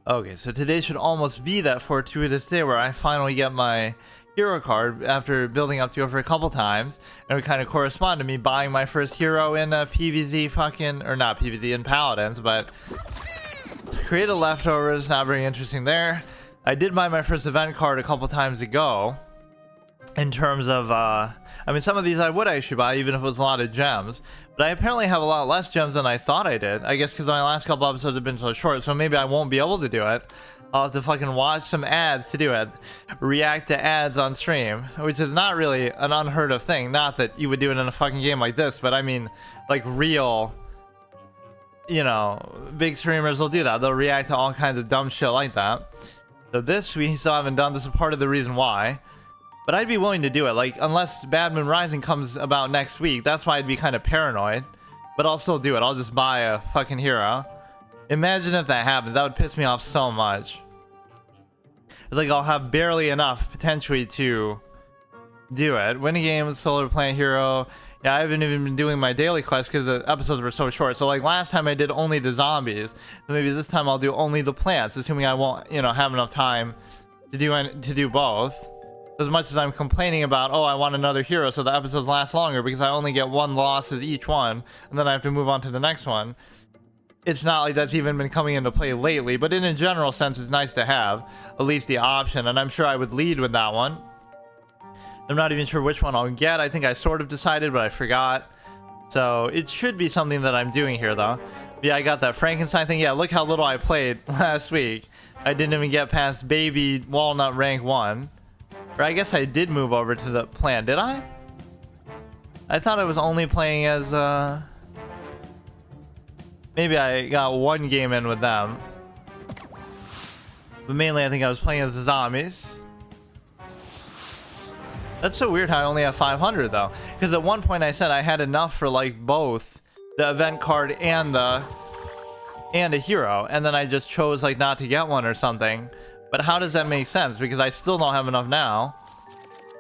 Okay, so today should almost be that fortuitous day where I finally get my hero card after building up to it for a couple times, and it would kind of correspond to me buying my first hero in PvZ fucking, or not PvZ, in Paladins, but creative leftovers, not very interesting there. I did buy my first event card a couple times ago in terms of, I mean, some of these I would actually buy even if it was a lot of gems, but I apparently have a lot less gems than I thought I did. I guess because my last couple episodes have been so short, so maybe I won't be able to do it. I'll have to fucking watch some ads to do it. React to ads on stream, which is not really an unheard of thing. Not that you would do it in a fucking game like this, but I mean, like real, you know, big streamers will do that. They'll react to all kinds of dumb shit like that. So this we still haven't done. This is part of the reason why. But I'd be willing to do it, like, unless Bad Moon Rising comes about next week. That's why I'd be kind of paranoid. But I'll still do it. I'll just buy a fucking hero. Imagine if that happens. That would piss me off so much. It's like I'll have barely enough, potentially, to do it. Win a game with Solar Plant Hero. Yeah, I haven't even been doing my daily quests because the episodes were so short. So, like, last time I did only the zombies. So maybe this time I'll do only the plants, assuming I won't, you know, have enough time to do both. As much as I'm complaining about, oh, I want another hero so the episodes last longer because I only get one loss as each one, and then I have to move on to the next one. It's not like that's even been coming into play lately, but in a general sense, it's nice to have at least the option, and I'm sure I would lead with that one. I'm not even sure which one I'll get. I think I sort of decided, but I forgot. So it should be something that I'm doing here, though. Yeah, I got that Frankenstein thing. Yeah, look how little I played last week. I didn't even get past Baby Walnut rank 1. Or I guess I did move over to the plant, did I? I thought I was only playing as, maybe I got one game in with them. But mainly I think I was playing as the zombies. That's so weird how I only have 500 though. Because at one point I said I had enough for like both the event card and a hero. And then I just chose like not to get one or something. But how does that make sense? Because I still don't have enough now.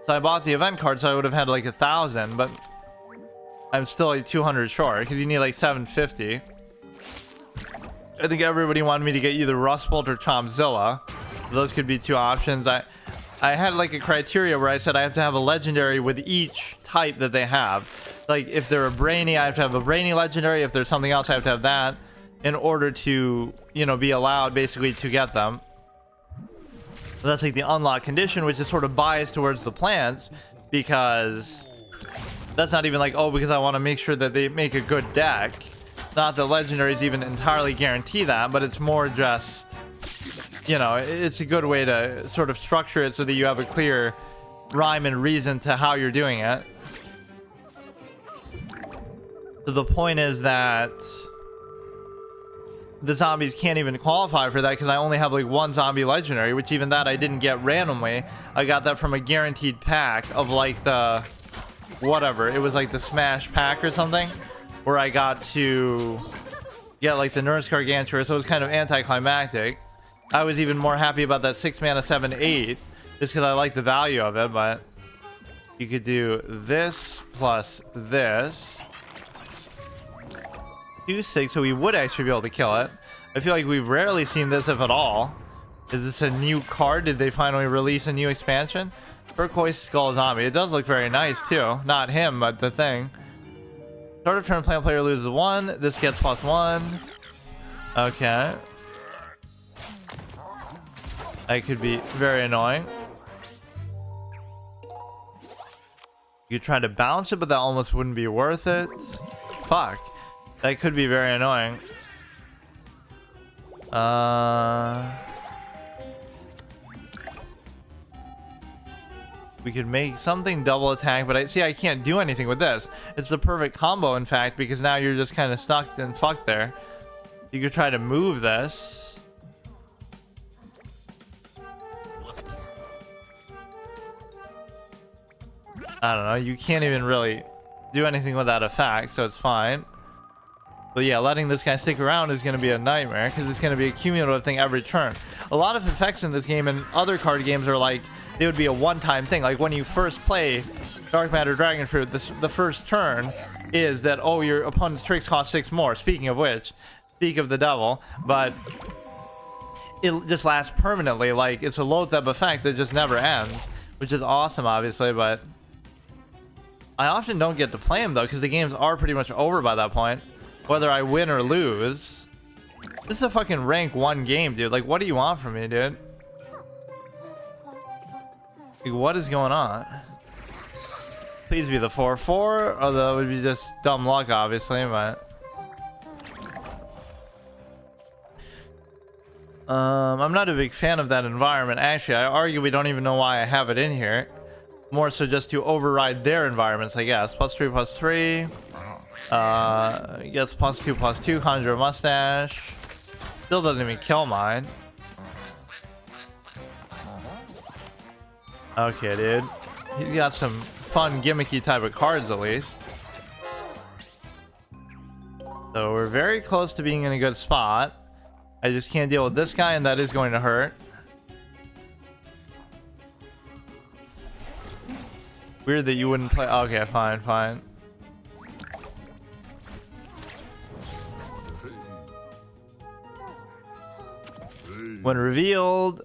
So I bought the event card, so I would have had like 1,000, but I'm still like 200 short because you need like 750. I think everybody wanted me to get either Rust Bolt or Chompzilla. Those could be two options. I had like a criteria where I said I have to have a legendary with each type that they have. Like if they're a Brainy, I have to have a Brainy legendary. If there's something else, I have to have that in order to, you know, be allowed basically to get them. That's like the unlock condition, which is sort of biased towards the plants because that's not even like, oh, because I want to make sure that they make a good deck. Not that legendaries even entirely guarantee that, but it's more just, you know, it's a good way to sort of structure it so that you have a clear rhyme and reason to how you're doing it. So the point is that the zombies can't even qualify for that because I only have like one zombie legendary, which even that I didn't get randomly. I got that from a guaranteed pack of like the whatever, it was like the Smash pack or something, where I got to get like the Nurse Gargantua, so it was kind of anticlimactic. I was even more happy about that 6 mana 7/8 just because I like the value of it. But you could do this plus this 2/6, so we would actually be able to kill it. I feel like we've rarely seen this, if at all. Is this a new card? Did they finally release a new expansion? Turquoise Skull Zombie. It does look very nice too. Not him, but the thing. Start of turn, plant player loses 1. This gets +1. Okay. That could be very annoying. You could try to bounce it, but that almost wouldn't be worth it. Fuck. That could be very annoying. We could make something double attack, but I can't do anything with this. It's the perfect combo, in fact, because now you're just kind of stuck and fucked there. You could try to move this. I don't know. You can't even really do anything with that effect, so it's fine. But yeah, letting this guy stick around is going to be a nightmare because it's going to be a cumulative thing every turn. A lot of effects in this game and other card games are like, they would be a one-time thing. Like when you first play Dark Matter Dragon Fruit, the first turn is that, oh, your opponent's tricks cost 6 more. Speaking of which, speak of the devil. But it just lasts permanently. Like, it's a Loatheb effect that just never ends, which is awesome, obviously, but I often don't get to play them, though, because the games are pretty much over by that point, whether I win or lose. This is a fucking rank 1 game, dude. Like, what do you want from me, dude? Like, what is going on? Please be the 4-4, although it would be just dumb luck, obviously, but... I'm not a big fan of that environment. Actually, I argue we don't even know why I have it in here. More so just to override their environments, I guess. +3/+3. I guess +2/+2. Conjure a mustache. Still doesn't even kill mine. Okay, dude. He's got some fun, gimmicky type of cards, at least. So we're very close to being in a good spot. I just can't deal with this guy, and that is going to hurt. Weird that you wouldn't play. Okay, fine, fine. When revealed,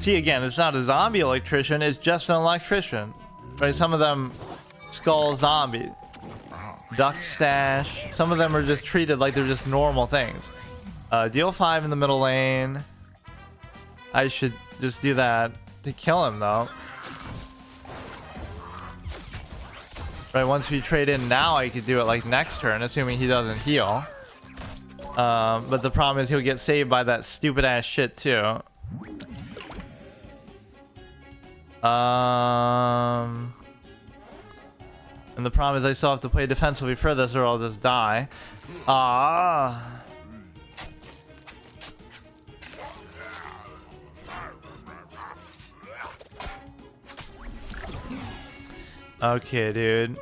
see again, it's not a zombie electrician, it's just an electrician. Right? Some of them skull zombie, duck stash. Some of them are just treated like they're just normal things. Deal 5 in the middle lane. I should just do that to kill him, though. Right, once we trade in now, I could do it like next turn, assuming he doesn't heal. But the problem is he'll get saved by that stupid ass shit too. And the problem is I still have to play defensively for this, or I'll just die. Okay, dude.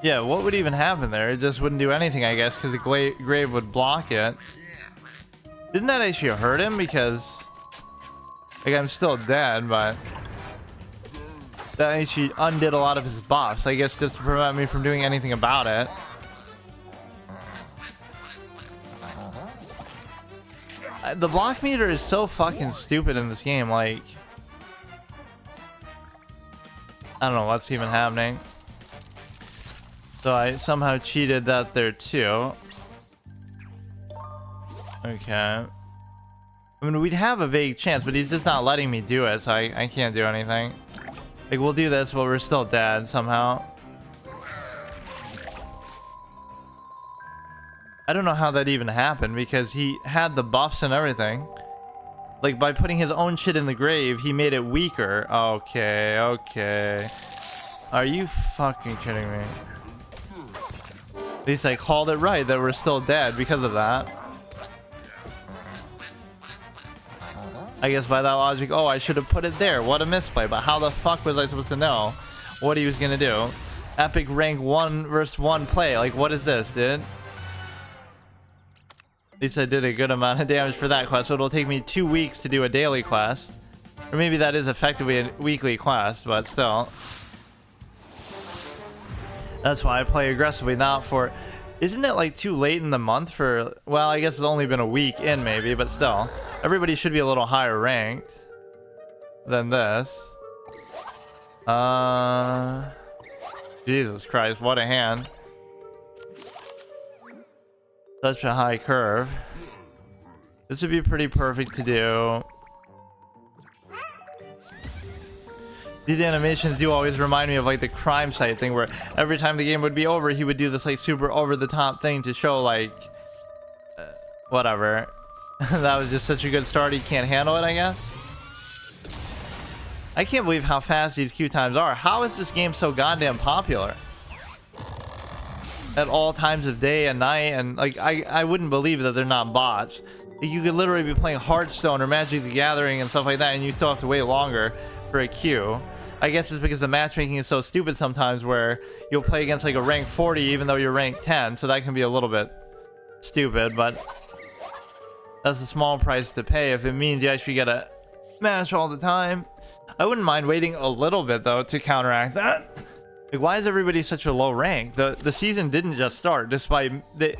Yeah, what would even happen there? It just wouldn't do anything, I guess, because the grave would block it. Didn't that actually hurt him? Because, like, I'm still dead, but that actually undid a lot of his buffs, I guess, just to prevent me from doing anything about it. The block meter is so fucking stupid in this game, like... I don't know what's even happening. So I somehow cheated that there too. Okay. I mean, we'd have a vague chance, but he's just not letting me do it, so I can't do anything. Like, we'll do this, but we're still dead somehow. I don't know how that even happened, because he had the buffs and everything. Like, by putting his own shit in the grave, he made it weaker. Okay, okay. Are you fucking kidding me? At least I called it right that we're still dead because of that. I guess by that logic, oh, I should have put it there. What a misplay. But how the fuck was I supposed to know what he was gonna do? Epic rank 1 versus 1 play. Like, what is this, dude? At least I did a good amount of damage for that quest, so it'll take me 2 weeks to do a daily quest. Or maybe that is effectively a weekly quest, but still. That's why I play aggressively, not for... Isn't it like too late in the month for... Well, I guess it's only been a week in maybe, but still. Everybody should be a little higher ranked than this. Jesus Christ, what a hand. Such a high curve. This would be pretty perfect to do. These animations do always remind me of like the crime site thing, where every time the game would be over, he would do this like super over the top thing to show like whatever. That was just such a good start, he can't handle it, I guess. I can't believe how fast these queue times are. How is this game so goddamn popular? At all times of day and night, and like I wouldn't believe that they're not bots. Like, you could literally be playing Hearthstone or Magic the Gathering and stuff like that, and you still have to wait longer for a queue. I guess it's because the matchmaking is so stupid sometimes, where you'll play against like a rank 40 even though you're rank 10, so that can be a little bit stupid, but that's a small price to pay if it means you actually get a match all the time. I wouldn't mind waiting a little bit though to counteract that. Like, why is everybody such a low rank? The season didn't just start, despite the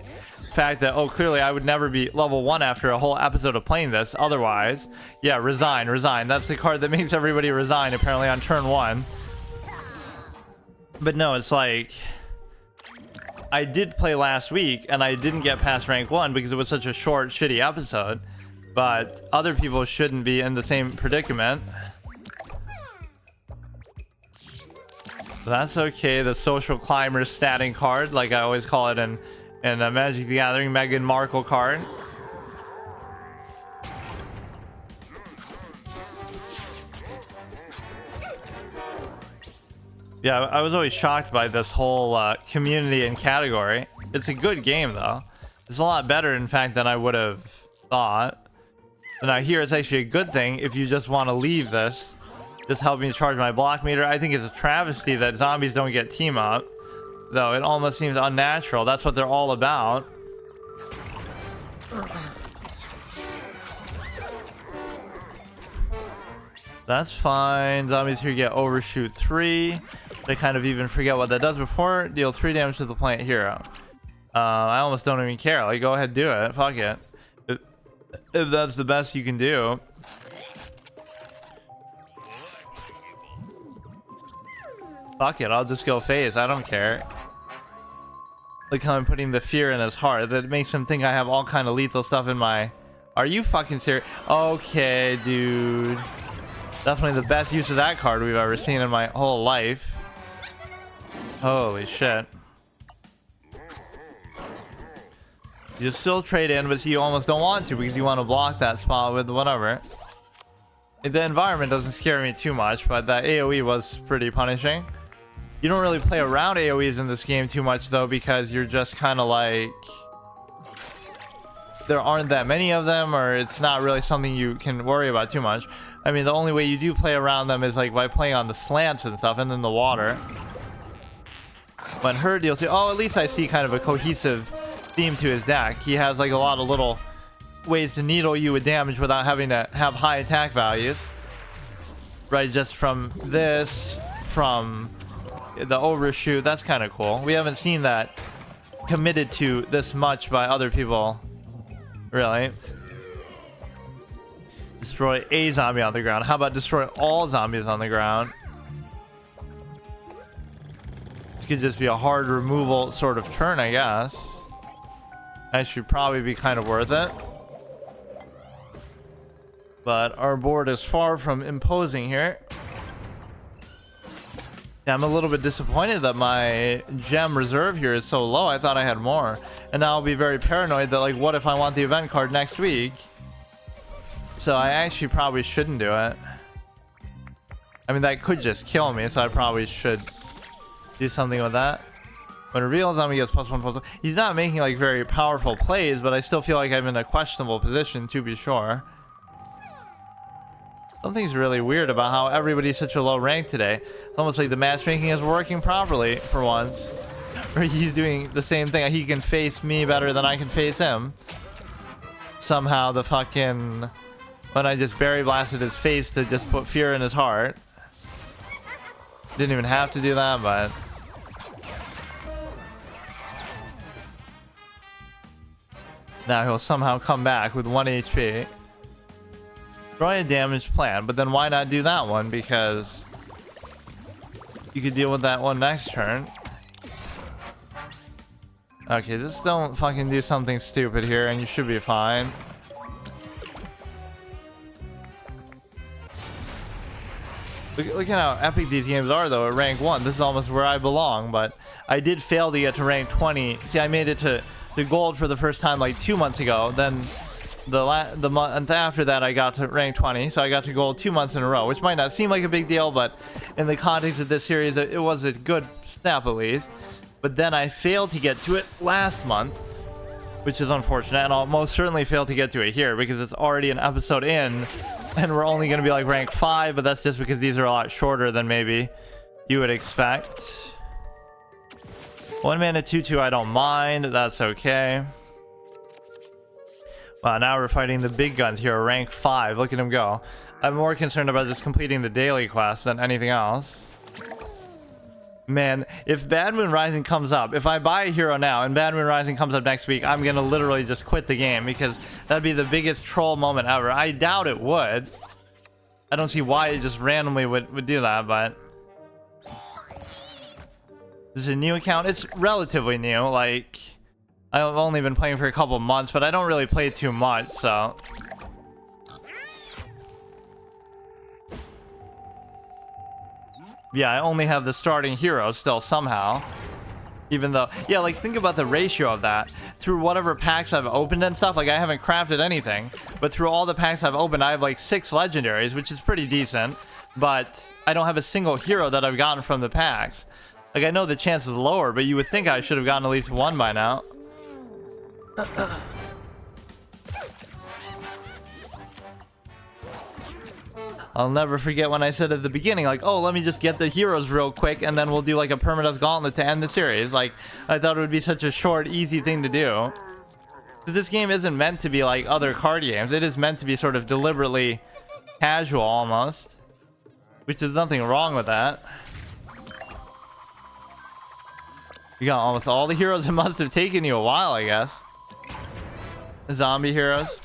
fact that, oh, clearly I would never be level 1 after a whole episode of playing this otherwise. Yeah, resign. That's the card that makes everybody resign, apparently, on turn 1. But no, it's like, I did play last week, and I didn't get past rank 1 because it was such a short, shitty episode. But other people shouldn't be in the same predicament. That's okay. The social climber statting card, like I always call it in a Magic the Gathering, Meghan Markle card. Yeah, I was always shocked by this whole community and category. It's a good game, though. It's a lot better, in fact, than I would have thought. And I hear it's actually a good thing if you just want to leave this. Just help me charge my block meter. I think it's a travesty that zombies don't get team up, though. It almost seems unnatural. That's what they're all about. That's fine. Zombies here get overshoot 3. They kind of even forget what that does before. Deal 3 damage to the plant hero. I almost don't even care. Like, go ahead, do it. Fuck it. If that's the best you can do. Fuck it, I'll just go phase. I don't care. Look how I'm putting the fear in his heart. That makes him think I have all kind of lethal stuff in my... Are you fucking serious? Okay, dude. Definitely the best use of that card we've ever seen in my whole life. Holy shit. You still trade in, but you almost don't want to because you want to block that spot with whatever. The environment doesn't scare me too much, but that AoE was pretty punishing. You don't really play around AoEs in this game too much, though, because you're just kind of like... There aren't that many of them, or it's not really something you can worry about too much. I mean, the only way you do play around them is like by playing on the slants and stuff, and in the water. When her deals... Oh, at least I see kind of a cohesive theme to his deck. He has like a lot of little ways to needle you with damage without having to have high attack values. Right, just from this, from the overshoot. That's kind of cool. We haven't seen that committed to this much by other people, really. Destroy a zombie on the ground. How about destroy all zombies on the ground? This could just be a hard removal sort of turn, I guess. That should probably be kind of worth it. But our board is far from imposing here. Yeah, I'm a little bit disappointed that my gem reserve here is so low. I thought I had more. And now I'll be very paranoid that, like, what if I want the event card next week? So I actually probably shouldn't do it. I mean, that could just kill me, so I probably should do something with that. When reveal zombie gets +1/+1. He's not making, like, very powerful plays, but I still feel like I'm in a questionable position, to be sure. Something's really weird about how everybody's such a low rank today. It's almost like the matchmaking is working properly for once. Or he's doing the same thing. He can face me better than I can face him. Somehow the fucking... When I just berry blasted his face to just put fear in his heart. Didn't even have to do that, but... Now he'll somehow come back with 1 HP. Destroy a damaged plant, but then why not do that one? Because you could deal with that one next turn. Okay, just don't fucking do something stupid here and you should be fine. Look at how epic these games are, though. At rank 1, this is almost where I belong, but I did fail to get to rank 20. See, I made it to gold for the first time like 2 months ago. Then the month after that, I got to rank 20, so I got to gold 2 months in a row, which might not seem like a big deal, but in the context of this series, it was a good step at least. But then I failed to get to it last month, which is unfortunate, and I'll most certainly fail to get to it here because it's already an episode in, and we're only going to be like rank 5, but that's just because these are a lot shorter than maybe you would expect. 1 mana 2/2, I don't mind. That's okay. Wow, now we're fighting the big guns here, rank 5. Look at him go. I'm more concerned about just completing the daily quest than anything else. Man, if Bad Moon Rising comes up, if I buy a hero now and Bad Moon Rising comes up next week, I'm gonna literally just quit the game because that'd be the biggest troll moment ever. I doubt it would. I don't see why it just randomly would do that, but... This is a new account. It's relatively new. Like, I've only been playing for a couple months, but I don't really play too much, so... Yeah, I only have the starting hero still somehow. Even though, yeah, like think about the ratio of that. Through whatever packs I've opened and stuff, like I haven't crafted anything, but through all the packs I've opened, I have like 6 legendaries, which is pretty decent, but I don't have a single hero that I've gotten from the packs. Like I know the chance is lower, but you would think I should have gotten at least one by now. I'll never forget when I said at the beginning, like, oh, let me just get the heroes real quick, and then we'll do, like, a permanent gauntlet to end the series. Like, I thought it would be such a short, easy thing to do. But this game isn't meant to be like other card games. It is meant to be sort of deliberately casual, almost. Which is nothing wrong with that. You got almost all the heroes. It must have taken you a while, I guess. Zombie heroes.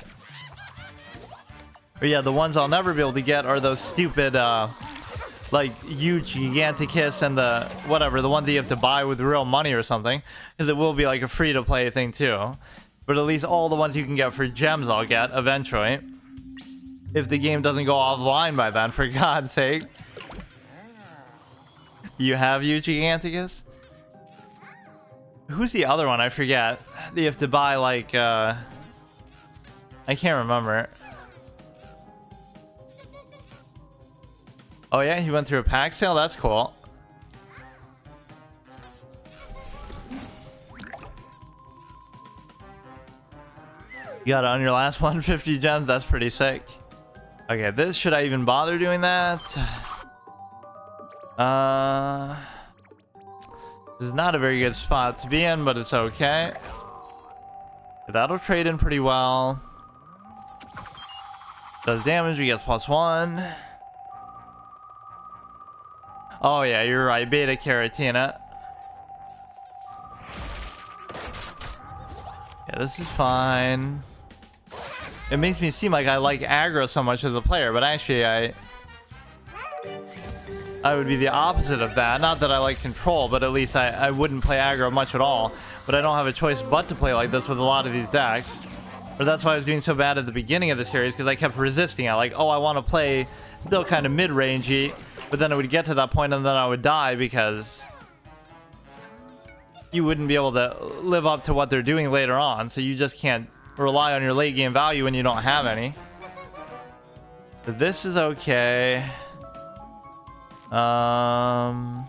But yeah, the ones I'll never be able to get are those stupid, like, Huge-Gigantacus and the, whatever, the ones that you have to buy with real money or something. Because it will be, like, a free-to-play thing, too. But at least all the ones you can get for gems I'll get, eventually. If the game doesn't go offline by then, for God's sake. You have Huge-Gigantacus? Who's the other one? I forget. You have to buy, like, I can't remember. Oh yeah, he went through a pack sale? That's cool. You got it on your last 150 gems? That's pretty sick. Okay, this, should I even bother doing that? This is not a very good spot to be in, but it's okay. That'll trade in pretty well. Does damage, we get +1. Oh yeah, you're right. Beta-Carrotina. Yeah, this is fine. It makes me seem like I like aggro so much as a player, but actually I would be the opposite of that. Not that I like control, but at least I wouldn't play aggro much at all. But I don't have a choice but to play like this with a lot of these decks. But that's why I was doing so bad at the beginning of the series, because I kept resisting it. Like, oh, I want to play still kind of mid-rangey. But then it would get to that point and then I would die because you wouldn't be able to live up to what they're doing later on. So you just can't rely on your late game value when you don't have any. But this is okay. I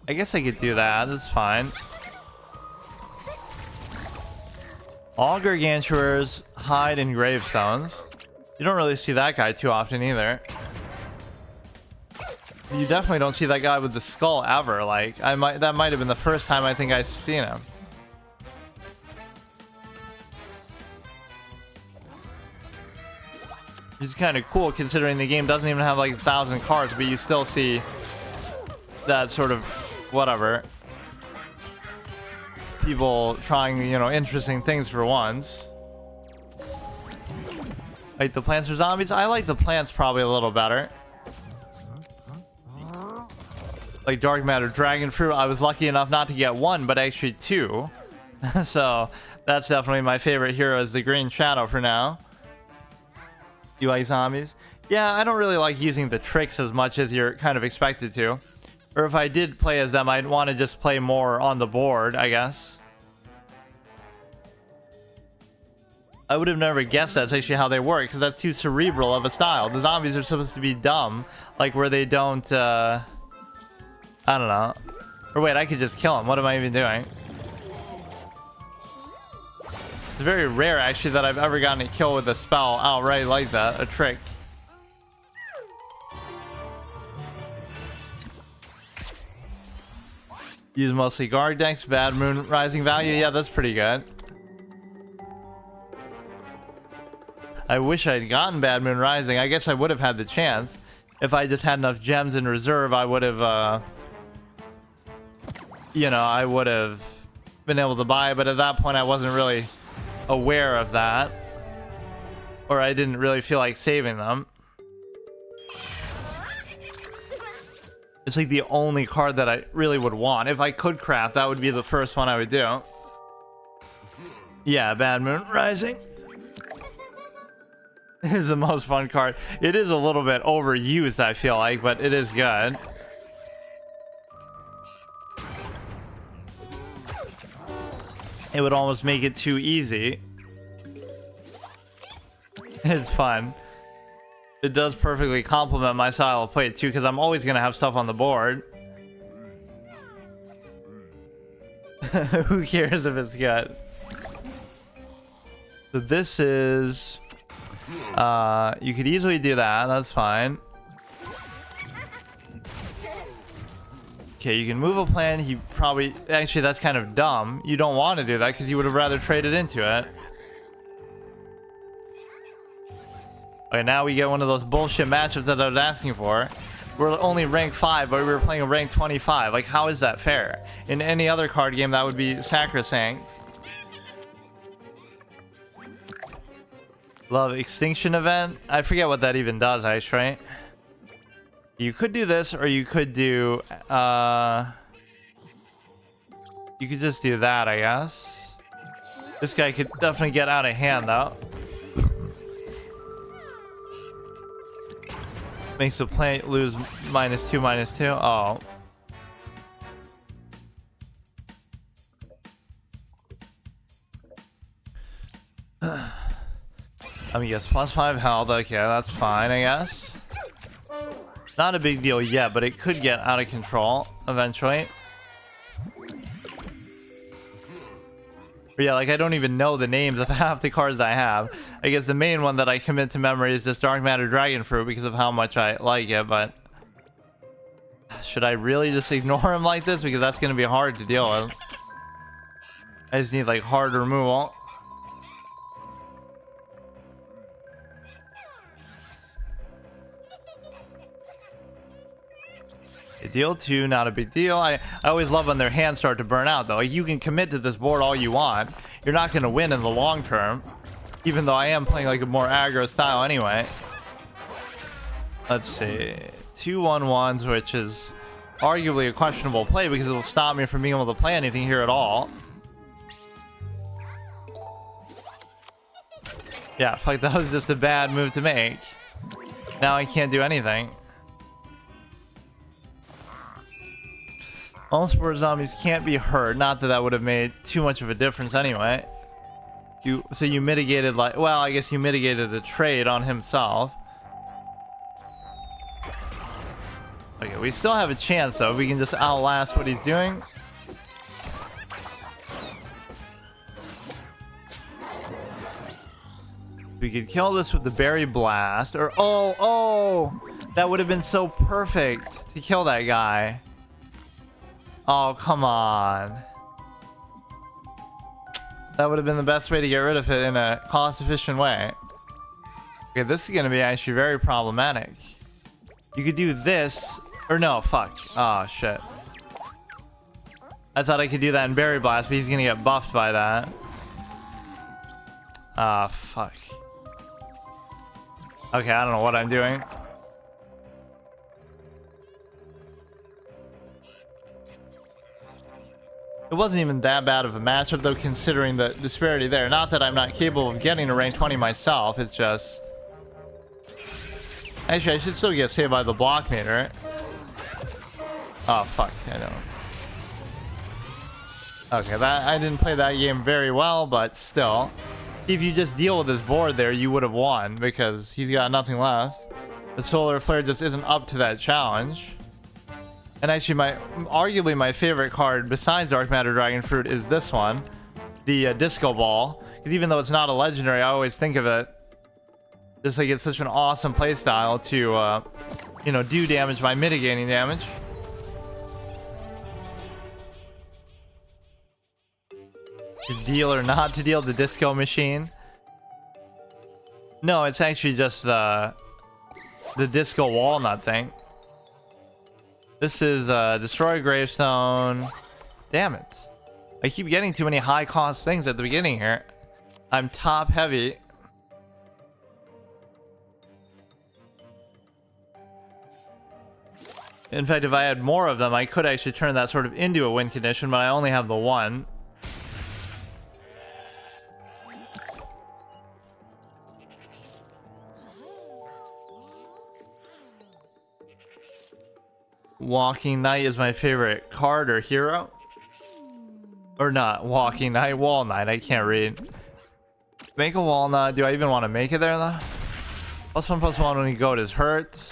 guess I could do that. It's fine. All gargantuars hide in gravestones. You don't really see that guy too often either. You definitely don't see that guy with the skull ever. Like, that might have been the first time I think I've seen him. Which is kind of cool considering the game doesn't even have like 1,000 cards, but you still see that sort of whatever. People trying, you know, interesting things for once. Like the plants or zombies? I like the plants probably a little better. Like dark matter, dragon fruit, I was lucky enough not to get one, but actually 2. So that's definitely my favorite hero, is the green shadow for now. You like zombies? Yeah, I don't really like using the tricks as much as you're kind of expected to. Or if I did play as them, I'd want to just play more on the board, I guess. I would have never guessed that's actually how they work, because that's too cerebral of a style. The zombies are supposed to be dumb, like where they don't, I don't know. Or wait, I could just kill them. What am I even doing? It's very rare, actually, that I've ever gotten a kill with a spell outright like that, a trick. Use mostly guard decks, bad moon rising value. Yeah, that's pretty good. I wish I'd gotten Bad Moon Rising. I guess I would have had the chance. If I just had enough gems in reserve, I would have, you know, I would have been able to buy it. But at that point, I wasn't really aware of that. Or I didn't really feel like saving them. It's like the only card that I really would want. If I could craft, that would be the first one I would do. Yeah, Bad Moon Rising is the most fun card. It is a little bit overused, I feel like, but it is good. It would almost make it too easy. It's fun. It does perfectly complement my style of play too, because I'm always going to have stuff on the board. Who cares if it's good? So this is... you could easily do that. That's fine. Okay, you can move a plan. He probably... Actually, that's kind of dumb. You don't want to do that because you would have rather traded into it. Okay, now we get one of those bullshit matchups that I was asking for. We're only rank 5, but we were playing a rank 25. Like, how is that fair? In any other card game, that would be sacrosanct. Love Extinction Event. I forget what that even does, Ice, right? You could do this, or you could do... you could just do that, I guess. This guy could definitely get out of hand, though. Makes the planet lose -2/-2. Oh. I mean, yes, +5 health. Okay, that's fine, I guess. Not a big deal yet, but it could get out of control eventually. But yeah, like, I don't even know the names of half the cards I have. I guess the main one that I commit to memory is just Dark Matter Dragon Fruit because of how much I like it, but... Should I really just ignore him like this? Because that's going to be hard to deal with. I just need, like, hard removal. Deal 2, not a big deal. I always love when their hands start to burn out, though. Like, you can commit to this board all you want. You're not going to win in the long term. Even though I am playing like a more aggro style anyway. Let's see. 2 1/1s, which is arguably a questionable play because it'll stop me from being able to play anything here at all. Yeah, fuck, that was just a bad move to make. Now I can't do anything. All sport zombies can't be hurt. Not that that would have made too much of a difference anyway. So you mitigated, like, well, I guess you mitigated the trade on himself. Okay, we still have a chance though. If we can just outlast what he's doing. We could kill this with the Berry Blast, or oh, that would have been so perfect to kill that guy. Oh, come on. That would have been the best way to get rid of it in a cost-efficient way. Okay, this is going to be actually very problematic. You could do this, or no, fuck. Oh, shit. I thought I could do that in Berry Blast, but he's going to get buffed by that. Ah, fuck. Okay, I don't know what I'm doing. It wasn't even that bad of a matchup, though, considering the disparity there. Not that I'm not capable of getting to rank 20 myself, it's just... Actually, I should still get saved by the block meter. Oh, fuck, I know. Okay, that I didn't play that game very well, but still. If you just deal with his board there, you would have won, because he's got nothing left. The Solar Flare just isn't up to that challenge. And actually, arguably my favorite card besides Dark Matter Dragon Fruit is this one, the Disco Ball. Because even though it's not a legendary, I always think of it just like it's such an awesome playstyle to, you know, do damage by mitigating damage. To deal or not to deal the Disco Machine. No, it's actually just the disco walnut thing. This is destroy gravestone. Damn it. I keep getting too many high cost things at the beginning here. I'm top heavy. In fact, if I had more of them, I could actually turn that sort of into a win condition, but I only have the one. Walking Knight is my favorite card or hero. Or not, Walking Knight, Wall Knight, I can't read. Make a walnut. Do I even want to make it there though? +1/+1 when you go, does hurt.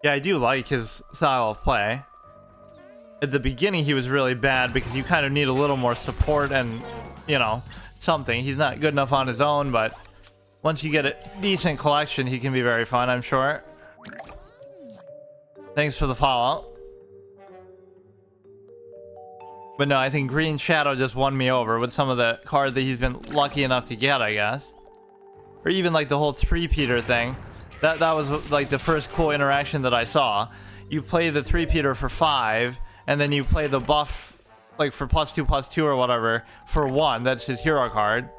Yeah, I do like his style of play. At the beginning, he was really bad because you kind of need a little more support and, you know, something. He's not good enough on his own, but once you get a decent collection, he can be very fun, I'm sure. Thanks for the follow. But no, I think Green Shadow just won me over with some of the cards that he's been lucky enough to get, I guess. Or even like the whole three-peater thing. That was like the first cool interaction that I saw. You play the three-peater for 5, and then you play the buff like for +2/+2 or whatever for 1. That's his hero card.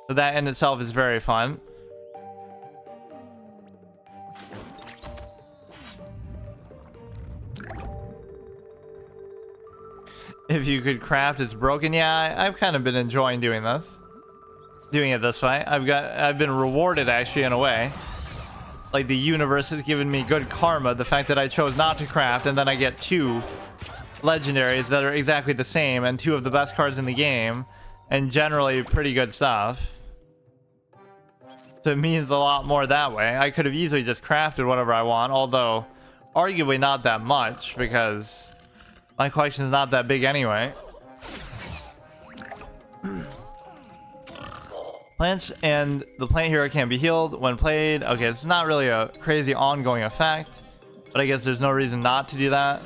So that in itself is very fun. If you could craft, it's broken. Yeah, I've kind of been enjoying doing this. Doing it this way. I've been rewarded actually in a way. Like the universe has given me good karma. The fact that I chose not to craft and then I get 2 legendaries that are exactly the same and 2 of the best cards in the game and generally pretty good stuff. So it means a lot more that way. I could have easily just crafted whatever I want, although arguably not that much because my collection is not that big anyway. Plants and the plant hero can't be healed when played. Okay, it's not really a crazy ongoing effect, but I guess there's no reason not to do that.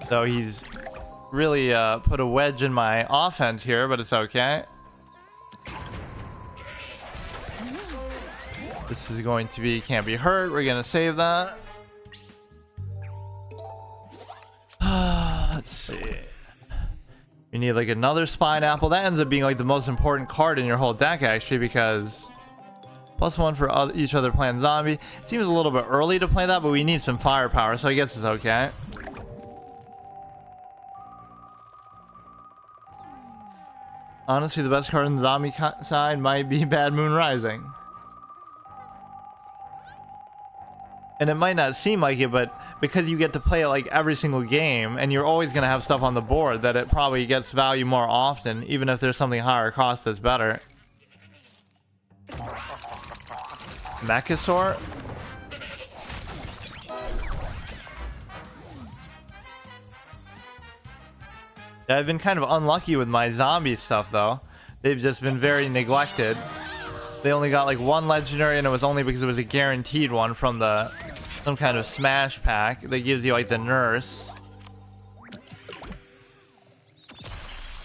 So he's really put a wedge in my offense here, but it's okay. This is going to be can't be hurt. We're gonna save that. Let's see. You need like another spine apple. That ends up being like the most important card in your whole deck actually, because +1 for each other plant zombie. It seems a little bit early to play that, but we need some firepower, so I guess it's okay. Honestly, the best card on the zombie side might be Bad Moon Rising. And it might not seem like it, but because you get to play it like every single game and you're always going to have stuff on the board, that it probably gets value more often, even if there's something higher cost that's better. Mechasaur? Yeah, I've been kind of unlucky with my zombie stuff though. They've just been very neglected. They only got like 1 legendary, and it was only because it was a guaranteed one from some kind of smash pack that gives you like the nurse.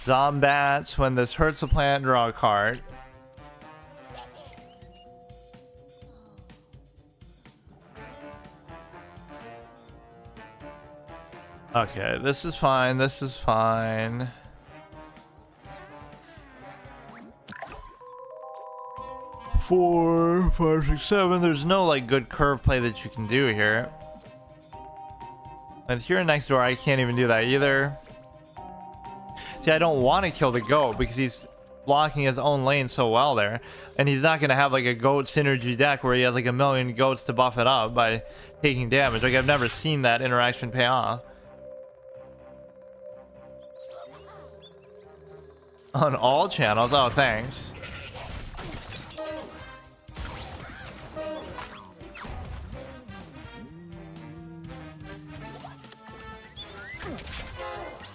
Zombats, when this hurts a plant, draw a card. Okay, this is fine, this is fine. Four, 5, 6, 7. There's no like good curve play that you can do here. And here next door, I can't even do that either. See, I don't want to kill the goat because he's blocking his own lane so well there, and he's not gonna have like a goat synergy deck where he has like a million goats to buff it up by taking damage. Like I've never seen that interaction pay off. On all channels? Oh, thanks.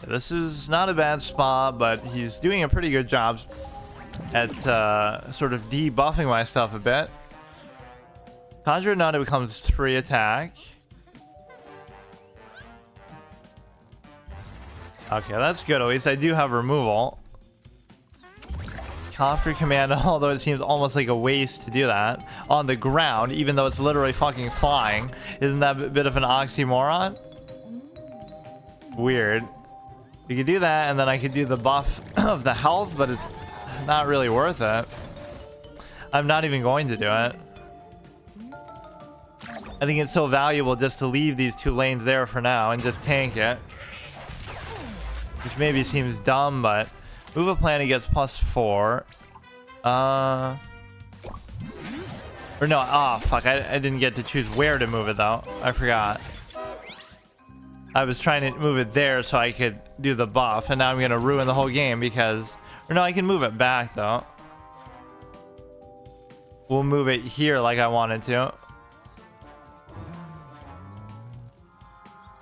This is not a bad spot, but he's doing a pretty good job at sort of debuffing my stuff a bit. Conjure Nut, it becomes 3 attack. Okay, that's good. At least I do have removal. Copter commando, although it seems almost like a waste to do that on the ground, even though it's literally fucking flying. Isn't that a bit of an oxymoron? Weird. You could do that, and then I could do the buff of the health, but it's not really worth it. I'm not even going to do it. I think it's so valuable just to leave these 2 lanes there for now and just tank it. Which maybe seems dumb, but move a planet gets +4. Or no, fuck, I didn't get to choose where to move it though. I forgot. I was trying to move it there so I could do the buff, and now I'm gonna ruin the whole game because... Or no, I can move it back though. We'll move it here like I wanted to.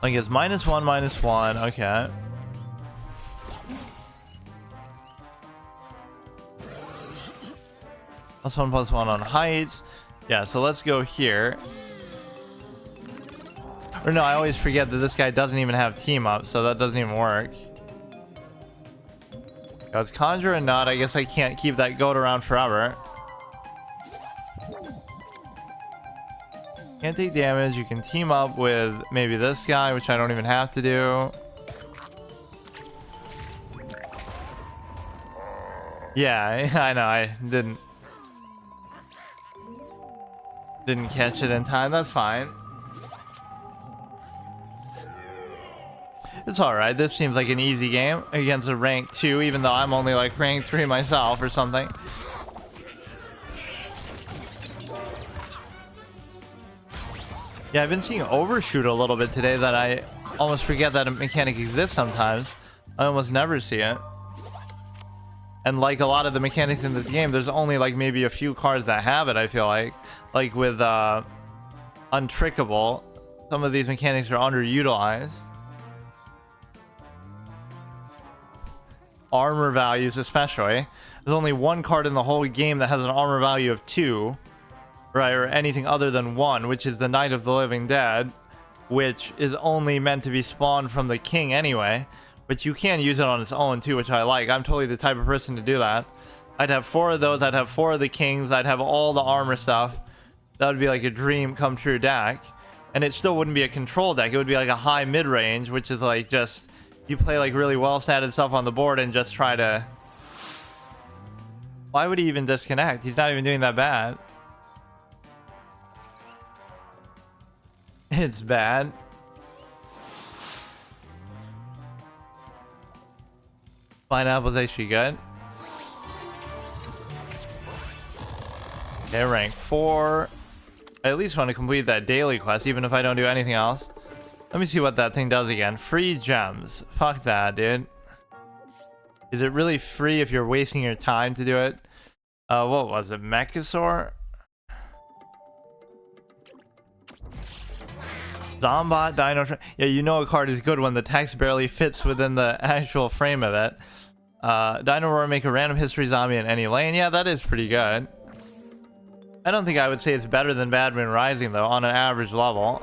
Like it's -1, okay. +1/+1 on heights. Yeah, so let's go here. Or no, I always forget that this guy doesn't even have team up, so that doesn't even work. Let's conjure a nut. I guess I can't keep that goat around forever. Can't take damage. You can team up with maybe this guy, which I don't even have to do. Yeah, I know. I didn't catch it in time. That's fine. It's alright. This seems like an easy game against a rank 2, even though I'm only like rank 3 myself or something. Yeah, I've been seeing overshoot a little bit today that I almost forget that a mechanic exists sometimes. I almost never see it. And like a lot of the mechanics in this game, there's only like maybe a few cards that have it, I feel like. Like with Untrickable, some of these mechanics are underutilized. Armor values especially. There's only 1 card in the whole game that has an armor value of 2. Right, or anything other than 1, which is the Knight of the Living Dead, which is only meant to be spawned from the king anyway. But you can use it on its own too, which I like. I'm totally the type of person to do that. I'd have 4 of those. I'd have 4 of the kings. I'd have all the armor stuff. That would be like a dream come true deck. And it still wouldn't be a control deck. It would be like a high mid-range, which is like just... You play like really well-statted stuff on the board and just try to... Why would he even disconnect? He's not even doing that bad. It's bad. Pineapple's actually good. Okay, rank 4. I at least want to complete that daily quest, even if I don't do anything else. Let me see what that thing does again. Free gems. Fuck that, dude. Is it really free if you're wasting your time to do it? What was it? Mechasaur? Zombot, Dino... Yeah, you know a card is good when the text barely fits within the actual frame of it. Dino Roar, make a random history zombie in any lane. Yeah, that is pretty good. I don't think I would say it's better than Bad Moon Rising, though, on an average level.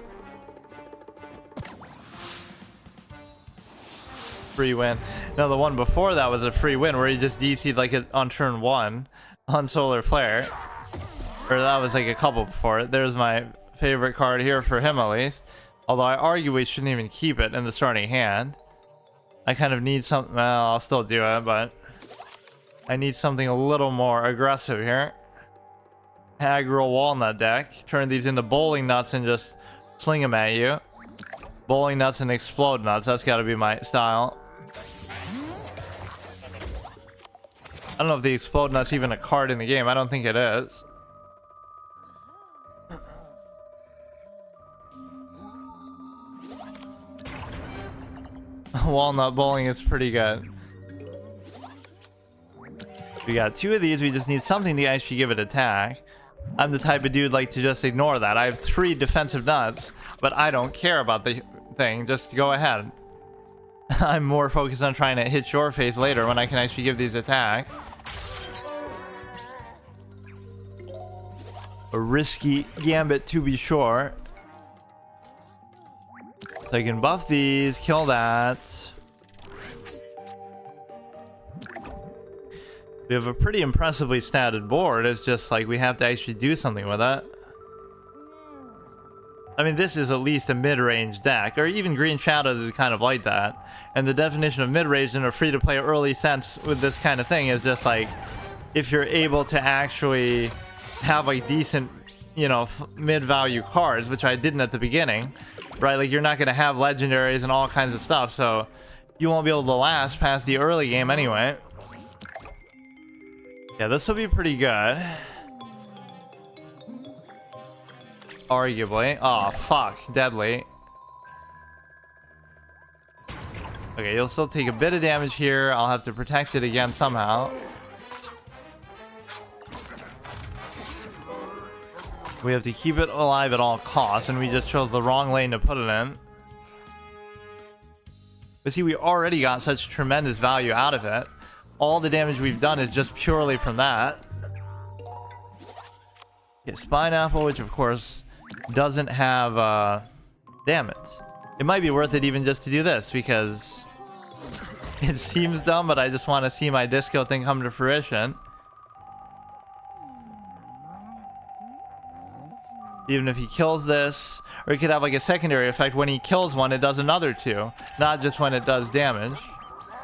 Free win. No, the one before that was a free win where he just DC'd like it on turn 1 on Solar Flare. Or that was like a couple before it. There's my favorite card here for him, at least. Although I argue we shouldn't even keep it in the starting hand. I kind of need something. Well, I'll still do it, but I need something a little more aggressive here. Aggro Walnut deck. Turn these into bowling nuts and just sling them at you. Bowling nuts and explode nuts. That's got to be my style. I don't know if the explode nut's even a card in the game. I don't think it is. Walnut bowling is pretty good. We got 2 of these. We just need something to actually give it attack. I'm the type of dude like to just ignore that. I have 3 defensive nuts, but I don't care about the thing. Just go ahead. I'm more focused on trying to hit your face later when I can actually give these attack. A risky gambit to be sure. So I can buff these, kill that. We have a pretty impressively statted board. It's just like we have to actually do something with it. I mean, this is at least a mid-range deck, or even Green Shadows is kind of like that. And the definition of mid-range in a free-to-play early sense with this kind of thing is just like, if you're able to actually have like decent, you know, mid-value cards, which I didn't at the beginning, right? Like, you're not going to have legendaries and all kinds of stuff, so you won't be able to last past the early game anyway. Yeah, this will be pretty good. Arguably. Oh, fuck. Deadly. Okay, you'll still take a bit of damage here. I'll have to protect it again somehow. We have to keep it alive at all costs, and we just chose the wrong lane to put it in. But see, we already got such tremendous value out of it. All the damage we've done is just purely from that. Get Spine Apple, which of course doesn't have, damn it. It might be worth it even just to do this, because it seems dumb, but I just want to see my disco thing come to fruition. Even if he kills this, or he could have like a secondary effect. When he kills one, it does another two, not just when it does damage.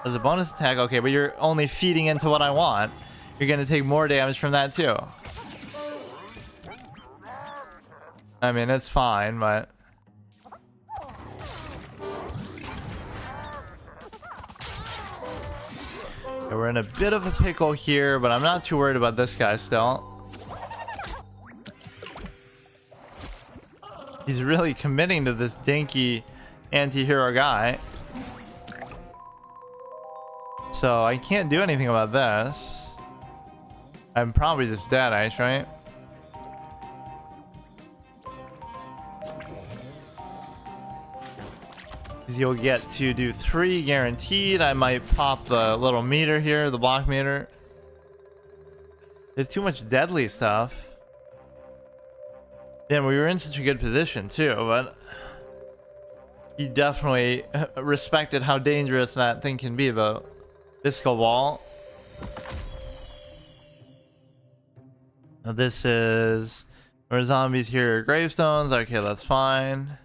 As a bonus attack, okay, but you're only feeding into what I want. You're gonna take more damage from that too. I mean, it's fine, but yeah, we're in a bit of a pickle here, but I'm not too worried about this guy still. He's really committing to this dinky anti-hero guy. So I can't do anything about this. I'm probably just dead, Ice, right? You'll get to do 3 guaranteed. I might pop the little meter here, the block meter. There's too much deadly stuff. Damn, we were in such a good position too, but he definitely respected how dangerous that thing can be, the disco ball. Now this is where zombies here are gravestones. Okay, that's fine.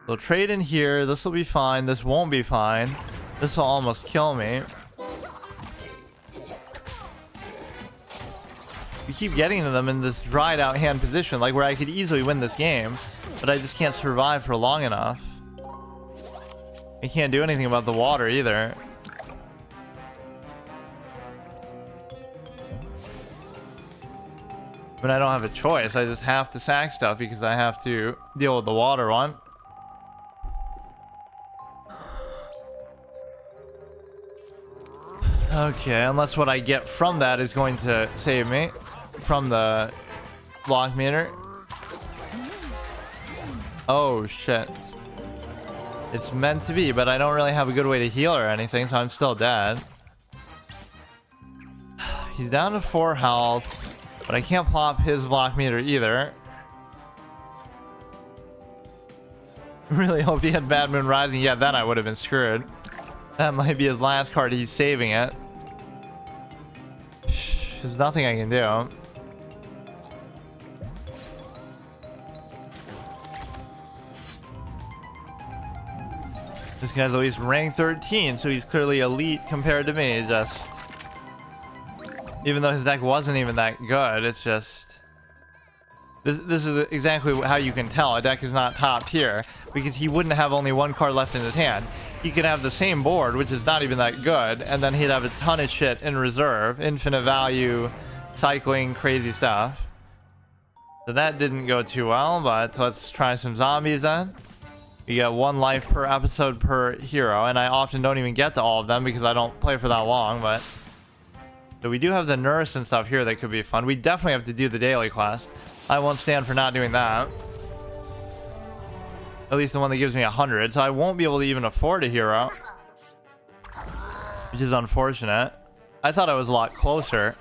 So trade in here. This will be fine. This won't be fine. This will almost kill me. We keep getting to them in this dried out hand position, like where I could easily win this game, but I just can't survive for long enough. I can't do anything about the water either. But I don't have a choice. I just have to sack stuff because I have to deal with the water one. Okay, unless what I get from that is going to save me from the block meter. Oh shit. It's meant to be, but I don't really have a good way to heal or anything, so I'm still dead. He's down to 4 health, but I can't plop his block meter either. Really hoped he had Bad Moon Rising. Yeah, then I would have been screwed. That might be his last card. He's saving it. There's nothing I can do. This guy's at least rank 13, so he's clearly elite compared to me. Just, even though his deck wasn't even that good, it's just this is exactly how you can tell a deck is not top tier, because he wouldn't have only 1 card left in his hand. He could have the same board, which is not even that good, and then he'd have a ton of shit in reserve, infinite value, cycling, crazy stuff. So that didn't go too well, but let's try some zombies then. You get 1 life per episode per hero, and I often don't even get to all of them because I don't play for that long, but so we do have the nurse and stuff here that could be fun. We definitely have to do the daily quest. I won't stand for not doing that. At least the one that gives me 100, so I won't be able to even afford a hero, which is unfortunate. I thought I was a lot closer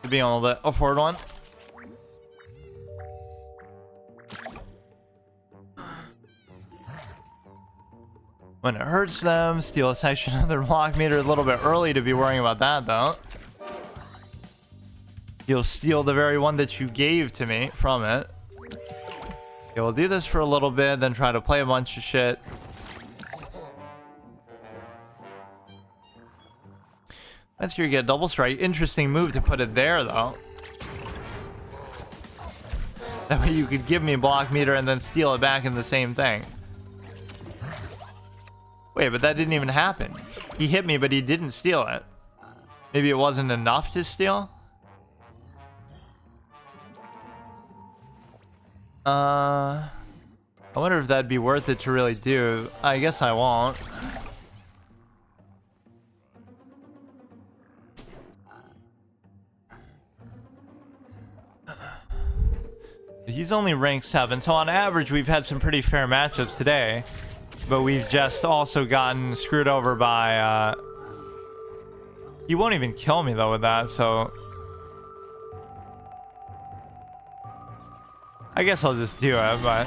to being able to afford one. When it hurts them, steal a section of their block meter. A little bit early to be worrying about that, though. You'll steal the very one that you gave to me from it. Okay, we'll do this for a little bit, then try to play a bunch of shit. That's here you get double strike. Interesting move to put it there, though. That way you could give me block meter and then steal it back in the same thing. Wait, but that didn't even happen. He hit me, but he didn't steal it. Maybe it wasn't enough to steal? I wonder if that'd be worth it to really do. I guess I won't. He's only ranked 7, so on average we've had some pretty fair matchups today. But we've just also gotten screwed over by... He won't even kill me though with that, so... I guess I'll just do it, but...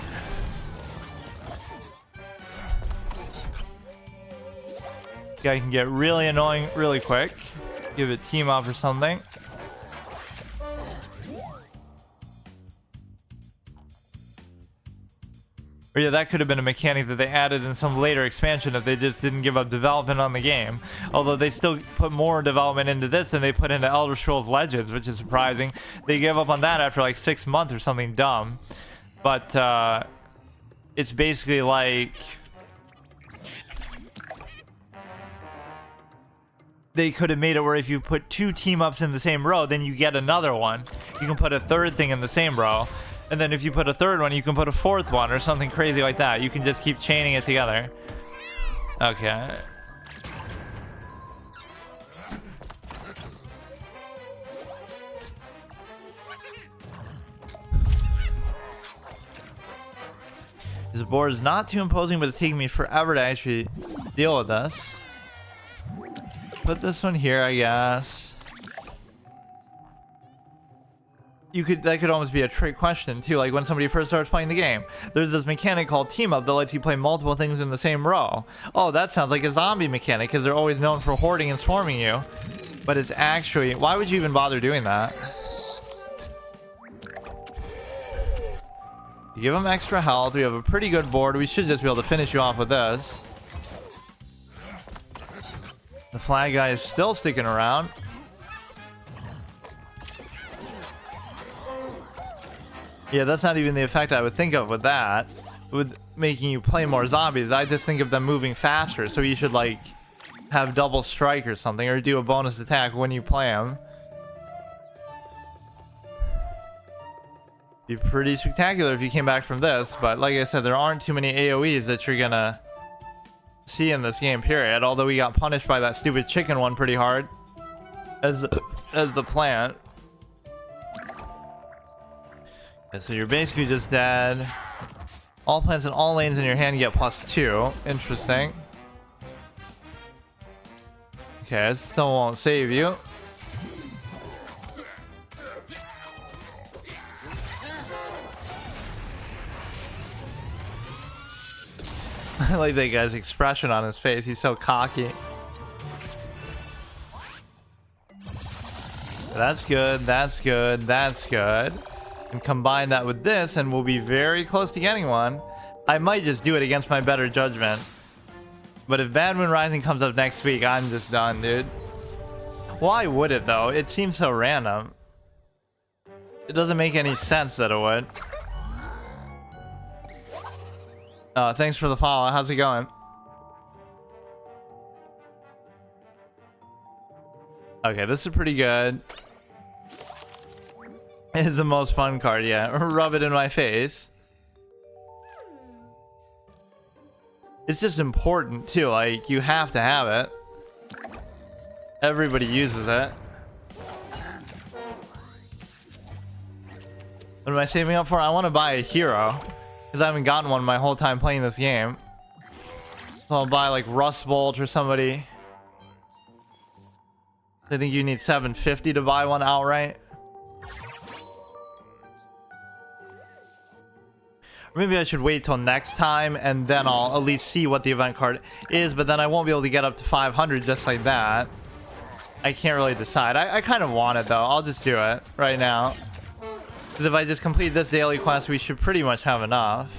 Guy can get really annoying really quick. Give it team up or something. Or yeah, that could have been a mechanic that they added in some later expansion if they just didn't give up development on the game. Although they still put more development into this than they put into Elder Scrolls Legends, which is surprising. They gave up on that after like 6 months or something dumb. But it's basically like... They could have made it where if you put 2 team-ups in the same row, then you get another one. You can put a third thing in the same row. And then if you put a third one, you can put a fourth one or something crazy like that. You can just keep chaining it together. Okay. This board is not too imposing, but it's taking me forever to actually deal with this. Put this one here, I guess. That could almost be a trick question too, like when somebody first starts playing the game. There's this mechanic called team up that lets you play multiple things in the same row. Oh, that sounds like a zombie mechanic because they're always known for hoarding and swarming you. But it's actually, why would you even bother doing that? You give them extra health. We have a pretty good board. We should just be able to finish you off with this. The flag guy is still sticking around. Yeah, that's not even the effect I would think of with that. With making you play more zombies, I just think of them moving faster. So you should like have double strike or something, or do a bonus attack when you play them. Be pretty spectacular if you came back from this, but like I said, there aren't too many AoEs that you're gonna see in this game, period. Although we got punished by that stupid chicken one pretty hard as the plant. So you're basically just dead. All plants and all lanes in your hand get +2. Interesting. Okay, this still won't save you. I like that guy's expression on his face. He's so cocky. That's good. That's good. That's good. And combine that with this and we'll be very close to getting one. I might just do it against my better judgment. But if Bad Moon Rising comes up next week, I'm just done, dude. Why would it though? It seems so random. It doesn't make any sense that it would. Thanks for the follow. How's it going? Okay, this is pretty good. It's the most fun card, yeah. Rub it in my face. It's just important too, like you have to have it. Everybody uses it. What am I saving up for? I want to buy a hero because I haven't gotten one my whole time playing this game. So I'll buy like Rust Bolt or somebody. I think you need 750 to buy one outright. Maybe I should wait till next time and then I'll at least see what the event card is, but then I won't be able to get up to 500 just like that. I can't really decide. I kind of want it though. I'll just do it right now. Because if I just complete this daily quest, we should pretty much have enough.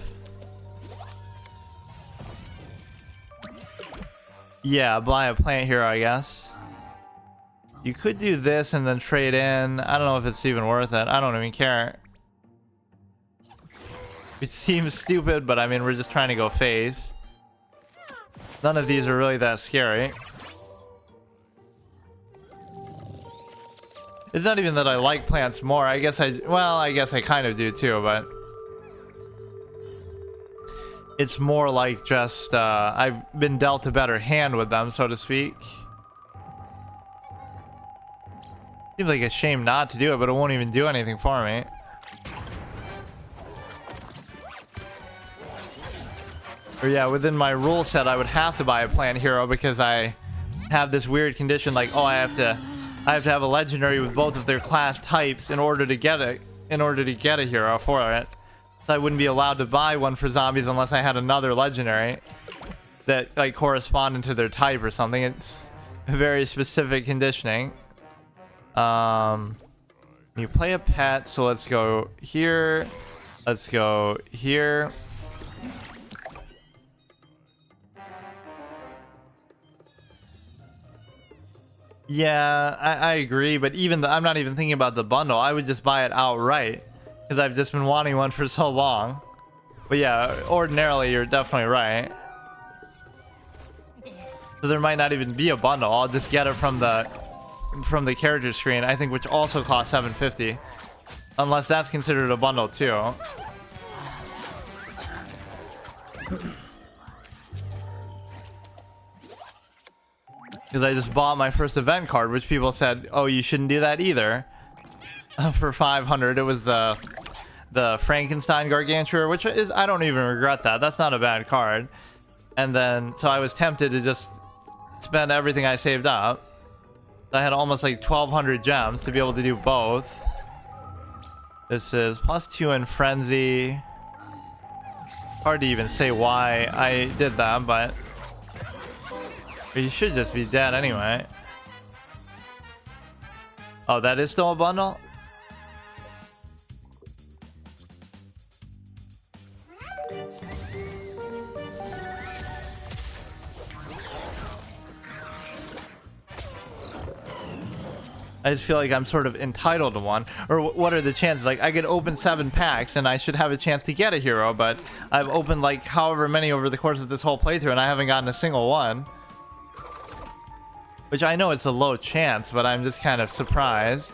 Yeah, buy a plant hero, I guess. You could do this and then trade in. I don't know if it's even worth it. I don't even care. It seems stupid, but I mean, we're just trying to go phase. None of these are really that scary. It's not even that I like plants more. I guess I kind of do too, but it's more like just I've been dealt a better hand with them, so to speak. Seems like a shame not to do it, but it won't even do anything for me. Or yeah, within my rule set, I would have to buy a plant hero because I have this weird condition like, oh, I have to have a legendary with both of their class types in order to get a hero for it. So I wouldn't be allowed to buy one for zombies unless I had another legendary that like corresponded to their type or something. It's very specific conditioning. You play a pet, so let's go here. Let's go here. Yeah, I agree, but even I'm not even thinking about the bundle. I would just buy it outright because I've just been wanting one for so long. But yeah, ordinarily you're definitely right. So there might not even be a bundle. I'll just get it from the character screen, I think, which also costs $7.50, unless that's considered a bundle too. Because I just bought my first event card, which people said, oh, you shouldn't do that either. For 500, it was the Frankenstein Gargantua, which is, I don't even regret that. That's not a bad card. And then, so I was tempted to just spend everything I saved up. I had almost like 1,200 gems to be able to do both. This is +2 in Frenzy. Hard to even say why I did that, but you should just be dead anyway. Oh, that is still a bundle? I just feel like I'm sort of entitled to one. Or what are the chances? Like, I could open 7 packs and I should have a chance to get a hero, but I've opened like however many over the course of this whole playthrough and I haven't gotten a single one. Which I know it's a low chance, but I'm just kind of surprised.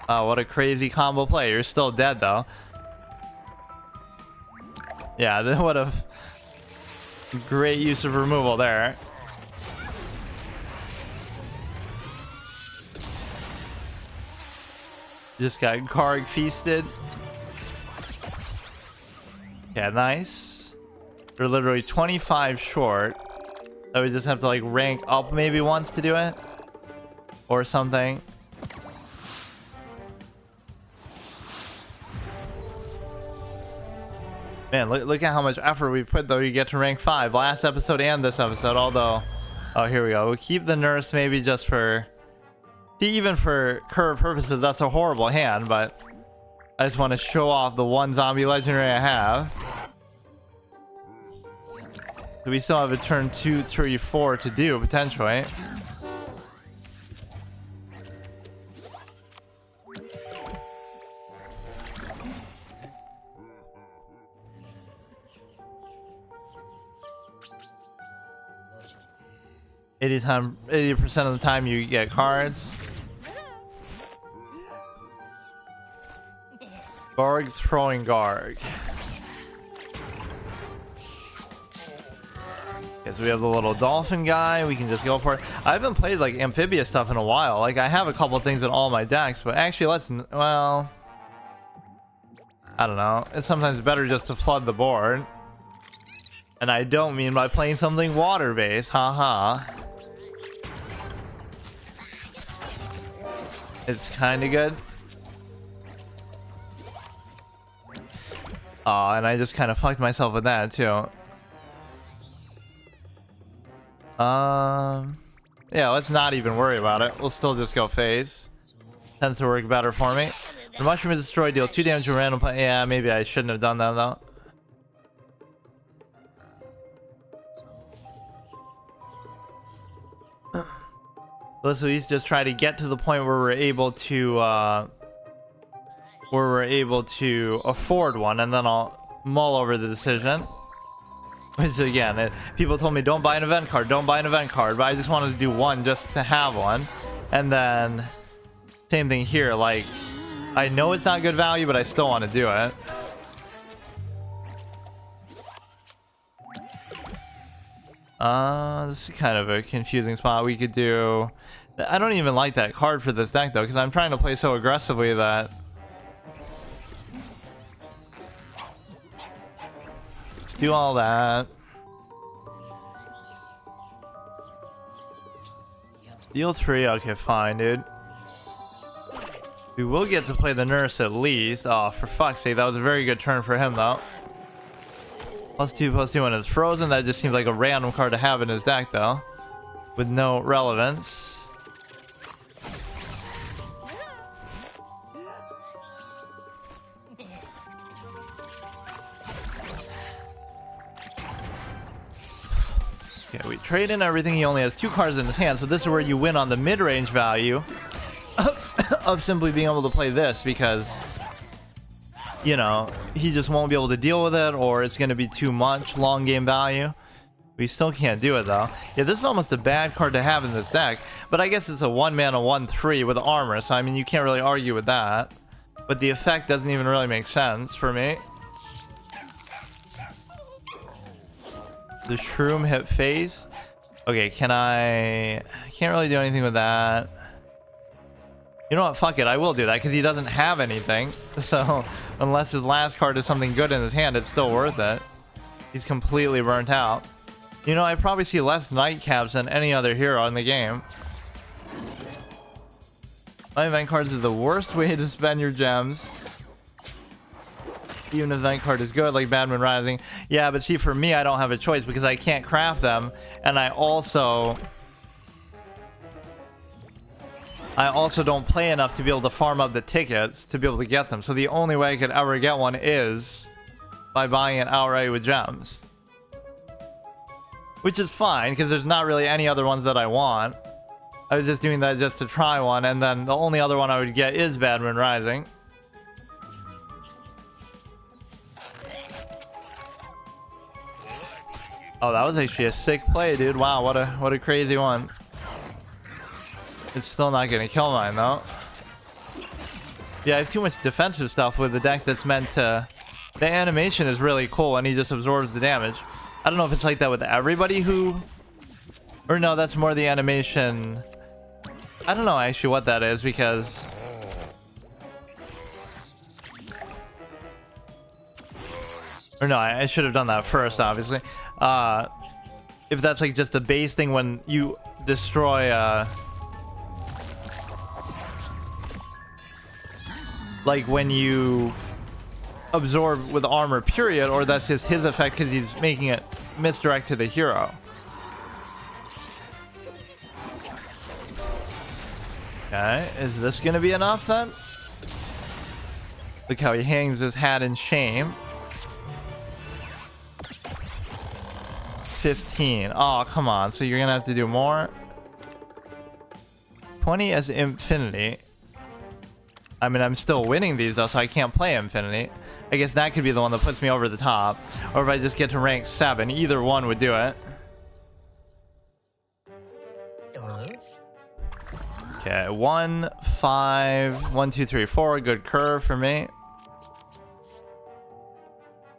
Oh, what a crazy combo play. You're still dead, though. Yeah, what a great use of removal there. Just got Karg feasted. Yeah, nice. We're literally 25 short. So we just have to like rank up maybe once to do it. Or something. Man, look at how much effort we put though. You get to rank 5. Last episode and this episode, although... Oh, here we go. We'll keep the nurse maybe just for... See, even for curve purposes, that's a horrible hand, but I just want to show off the one zombie legendary I have. So we still have a turn 2, 3, 4 to do, potentially. Anytime, 80% of the time you get cards. Garg throwing Garg. Okay, so we have the little dolphin guy. We can just go for it. I haven't played like amphibious stuff in a while. Like I have a couple things in all my decks, but actually well, I don't know. It's sometimes better just to flood the board. And I don't mean by playing something water-based. Haha. It's kind of good. Oh, and I just kind of fucked myself with that too. Yeah, let's not even worry about it. We'll still just go face. Tends to work better for me. The mushroom is destroyed, deal 2 damage to random play. Yeah, maybe I shouldn't have done that though. Let's at least just try to get to the point where we're able to afford one, and then I'll mull over the decision. Which again, people told me don't buy an event card, don't buy an event card, but I just wanted to do one just to have one. And then same thing here, like I know it's not good value, but I still want to do it. This is kind of a confusing spot. We could do... I don't even like that card for this deck though, because I'm trying to play so aggressively that... Let's do all that. Deal 3, okay, fine, dude. We will get to play the nurse at least. Oh, for fuck's sake, that was a very good turn for him though. +2/+2 when it's frozen. That just seems like a random card to have in his deck though, with no relevance. Okay, we trade in everything. He only has 2 cards in his hand, so this is where you win on the mid-range value of simply being able to play this, because you know, he just won't be able to deal with it, or it's going to be too much long game value. We still can't do it though. Yeah, this is almost a bad card to have in this deck, but I guess it's a 1-mana 1/3 with armor, so I mean you can't really argue with that. But the effect doesn't even really make sense for me. The shroom hit face. Okay, I can't really do anything with that. You know what, fuck it, I will do that because he doesn't have anything. So unless his last card is something good in his hand, it's still worth it. He's completely burnt out. You know, I probably see less nightcaps than any other hero in the game. My event cards are the worst way to spend your gems. Even if the event card is good, like Badman Rising. Yeah, but see, for me, I don't have a choice because I can't craft them, and I also don't play enough to be able to farm up the tickets to be able to get them. So the only way I could ever get one is by buying it outright with gems. Which is fine, because there's not really any other ones that I want. I was just doing that just to try one, and then the only other one I would get is Badman Rising. Oh, that was actually a sick play, dude. Wow, what a crazy one. It's still not gonna kill mine though. Yeah, I have too much defensive stuff with the deck that's meant to... The animation is really cool and he just absorbs the damage. I don't know if it's like that with everybody who... Or no, that's more the animation... I don't know actually what that is, because... Or no, I should have done that first, obviously. If that's like just the base thing when you destroy... like when you absorb with armor, period, or that's just his effect because he's making it misdirect to the hero. Okay, is this gonna be enough then? Look how he hangs his hat in shame. 15. Oh, come on. So you're gonna have to do more. 20 as infinity. I mean, I'm still winning these though, so I can't play infinity. I guess that could be the one that puts me over the top. Or if I just get to rank 7, either one would do it. Okay, 1, 5, 1, 2, 3, 4. Good curve for me.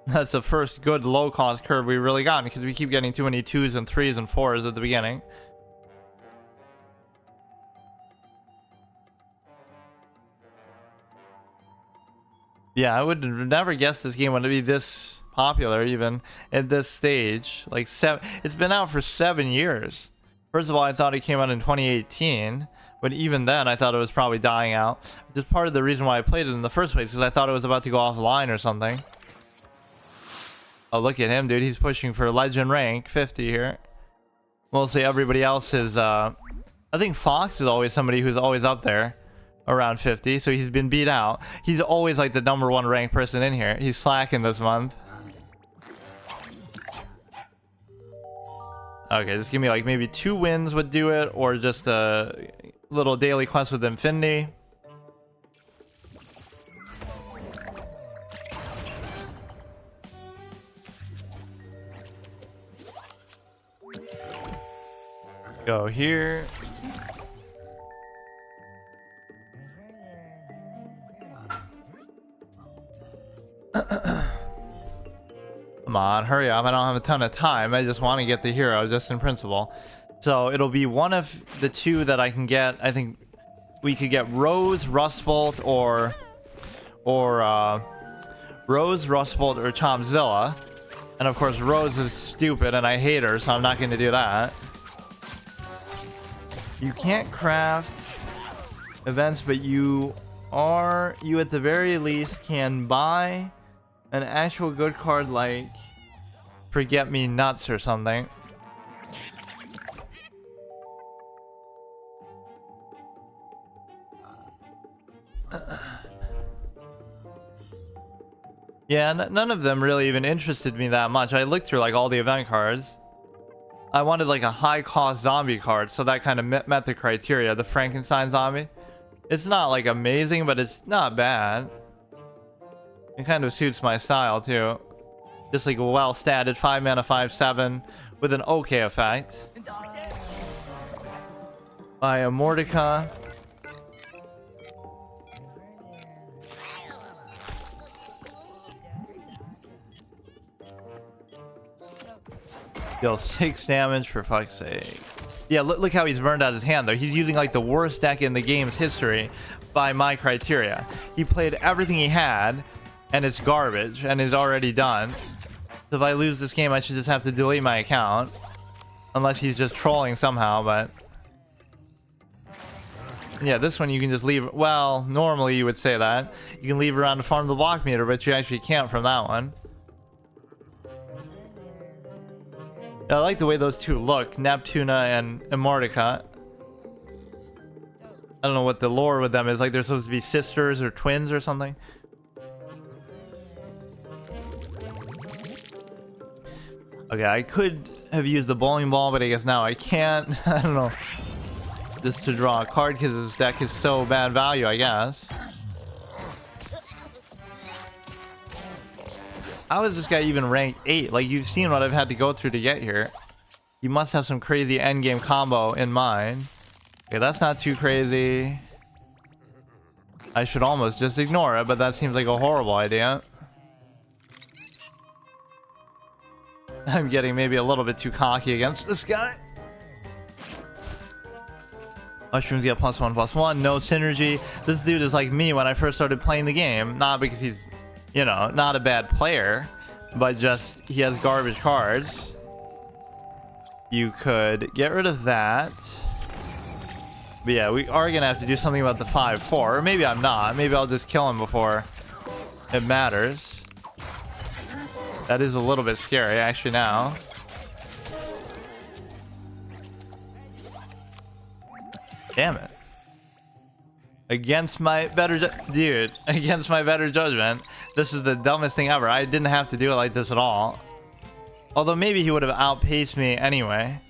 That's the first good low cost curve we really got, because we keep getting too many 2s and 3s and 4s at the beginning. Yeah, I would never guess this game would be this popular even at this stage. Like it's been out for 7 years. First of all, I thought it came out in 2018, but even then I thought it was probably dying out. Which is part of the reason why I played it in the first place, because I thought it was about to go offline or something. Oh, look at him, dude. He's pushing for legend rank 50 here. Mostly everybody else is I think Fox is always somebody who's always up there around 50, so he's been beat out. He's always like the #1 ranked person in here. He's slacking this month. Okay, just give me like maybe 2 wins would do it, or just a little daily quest with Infinity. Go here. Come on, hurry up. I don't have a ton of time. I just want to get the hero just in principle. So it'll be one of the 2 that I can get. I think we could get Rose, Rustbolt, or Rose, Rustbolt, or Chompzilla. And of course, Rose is stupid and I hate her, so I'm not going to do that. You can't craft events, but you at the very least can buy an actual good card like Forget Me Nuts or something. Yeah, none of them really even interested me that much. I looked through like all the event cards. I wanted like a high cost zombie card, so that kind of met the criteria. The Frankenstein zombie. It's not like amazing, but it's not bad. It kind of suits my style too. Just like well statted, 5 mana, 5/7 with an okay effect. By a Mordecai. Deal 6 damage for fuck's sake. Yeah, look how he's burned out his hand though. He's using like the worst deck in the game's history by my criteria. He played everything he had and it's garbage and is already done. So if I lose this game, I should just have to delete my account. Unless he's just trolling somehow, but... yeah, this one you can just leave... well, normally you would say that. You can leave around to farm the block meter, but you actually can't from that one. I like the way those 2 look, Neptuna and Mordecai. I don't know what the lore with them is, like they're supposed to be sisters or twins or something. Okay, I could have used the bowling ball, but I guess now I can't. I don't know. Just to draw a card because this deck is so bad value, I guess. How is this guy even ranked 8? Like, you've seen what I've had to go through to get here. You must have some crazy endgame combo in mind. Okay, that's not too crazy. I should almost just ignore it, but that seems like a horrible idea. I'm getting maybe a little bit too cocky against this guy. Mushrooms get +1/+1. No synergy. This dude is like me when I first started playing the game. Not because he's... you know, not a bad player, but just he has garbage cards. You could get rid of that. But yeah, we are gonna have to do something about the 5/4, or maybe I'm not. Maybe I'll just kill him before it matters. That is a little bit scary actually now. Damn it. Against my better dude, against my better judgment, this is the dumbest thing ever. I didn't have to do it like this at all. Although maybe he would have outpaced me anyway.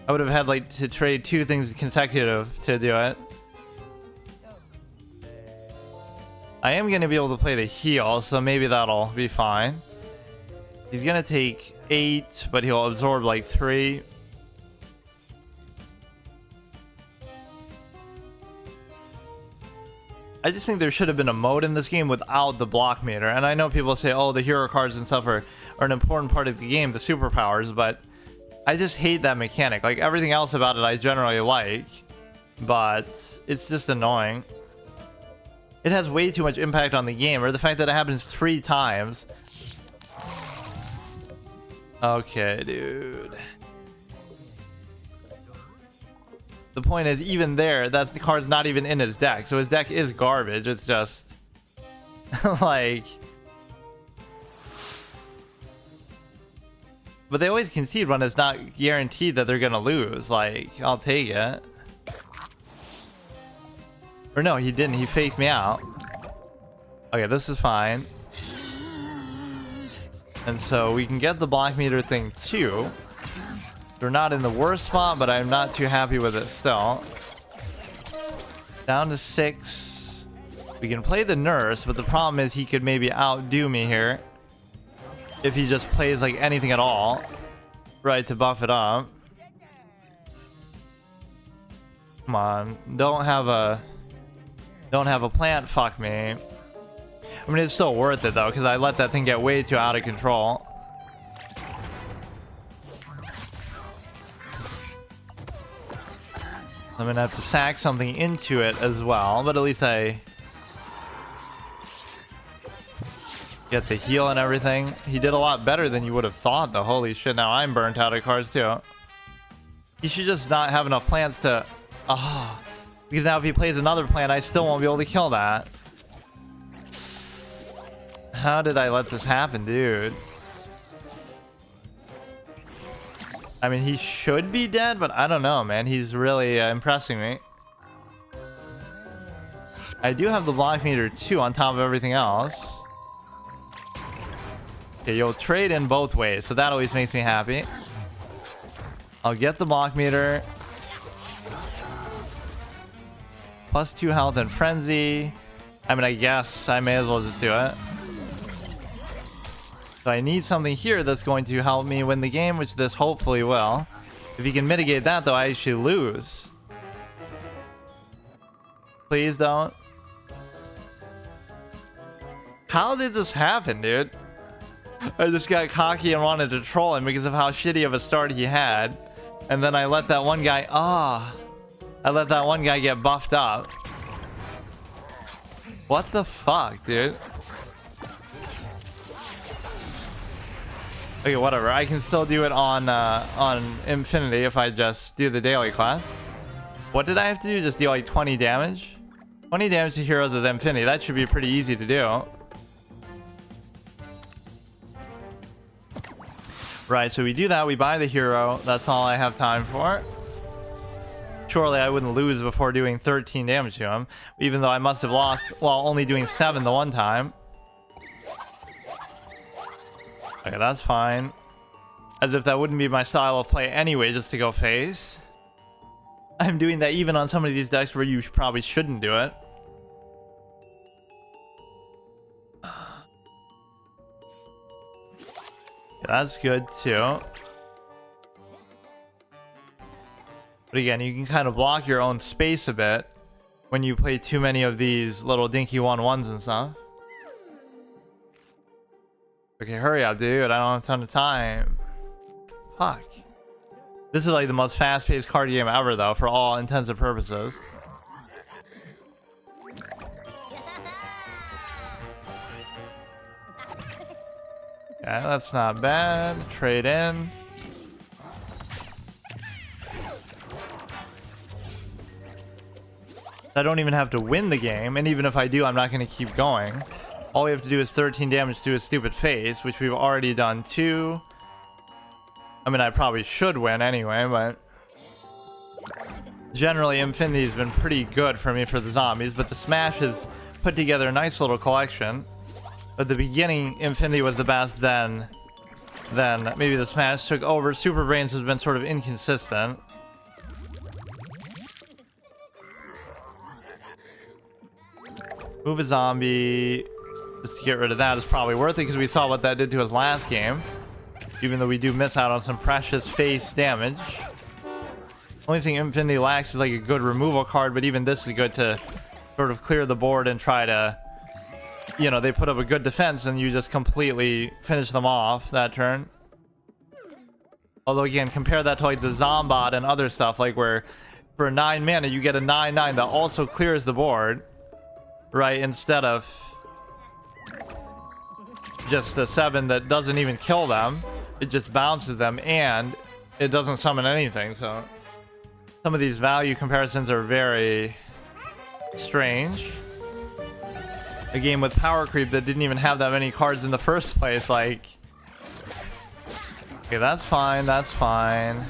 I would have had like to trade 2 things consecutive to do it. I am going to be able to play the heal, so maybe that'll be fine. He's going to take 8, but he'll absorb like 3. I just think there should have been a mode in this game without the block meter. And I know people say, oh, the hero cards and stuff are an important part of the game, the superpowers, but I just hate that mechanic. Like, everything else about it I generally like, but it's just annoying. It has way too much impact on the game, or the fact that it happens 3 times. Okay, dude. The point is, even there, that's the card's not even in his deck. So his deck is garbage. It's just... like... But they always concede when it's not guaranteed that they're gonna lose. Like, I'll take it. Or no, he didn't. He faked me out. Okay, this is fine. And so we can get the block meter thing too. We're not in the worst spot, but I'm not too happy with it still. Down to 6. We can play the nurse, but the problem is he could maybe outdo me here. If he just plays like anything at all. Right, to buff it up. Come on. Don't have a plant, fuck me. I mean, it's still worth it though, because I let that thing get way too out of control. I'm gonna have to sack something into it as well, but at least I get the heal and everything. He did a lot better than you would have thought though. Holy shit, now I'm burnt out of cards too. He should just not have enough plants to... because now if he plays another plant, I still won't be able to kill that. How did I let this happen, dude? I mean, he should be dead, but I don't know, man. He's really impressing me. I do have the block meter too on top of everything else. Okay, you'll trade in both ways, so that always makes me happy. I'll get the block meter. +2 health and frenzy. I mean, I guess I may as well just do it. So I need something here that's going to help me win the game, which this hopefully will. If you can mitigate that, though, I actually lose. Please don't. How did this happen, dude? I just got cocky and wanted to troll him because of how shitty of a start he had. And then I let that one guy... I let that one guy get buffed up. What the fuck, dude? Okay, whatever. I can still do it on Infinity if I just do the daily quest. What did I have to do? Just deal like 20 damage? 20 damage to heroes with Infinity. That should be pretty easy to do. Right, so we do that. We buy the hero. That's all I have time for. Surely I wouldn't lose before doing 13 damage to him. Even though I must have lost while only doing 7 the one time. Okay, that's fine. As if that wouldn't be my style of play anyway, just to go face. I'm doing that even on some of these decks where you probably shouldn't do it. That's good too. But again, you can kind of block your own space a bit when you play too many of these little dinky 1/1s and stuff. Okay, hurry up, dude. I don't have a ton of time. Fuck. This is like the most fast-paced card game ever, though, for all intents and purposes. Yeah, that's not bad. Trade in. I don't even have to win the game, and even if I do, I'm not going to keep going. All we have to do is 13 damage to his stupid face, which we've already done too. I mean, I probably should win anyway, but... generally, Infinity has been pretty good for me for the zombies, but the Smash has put together a nice little collection. At the beginning, Infinity was the best, then maybe the Smash took over. Super Brains has been sort of inconsistent. Move a zombie... just to get rid of that is probably worth it because we saw what that did to us last game. Even though we do miss out on some precious face damage. Only thing Infinity lacks is like a good removal card, but even this is good to sort of clear the board and try to... you know, they put up a good defense and you just completely finish them off that turn. Although again, compare that to like the Zombot and other stuff, like where for 9 mana you get a 9/9 that also clears the board. Right, instead of... just a 7 that doesn't even kill them. It just bounces them and it doesn't summon anything. So some of these value comparisons are very strange. A game with power creep that didn't even have that many cards in the first place, like... okay, that's fine, that's fine.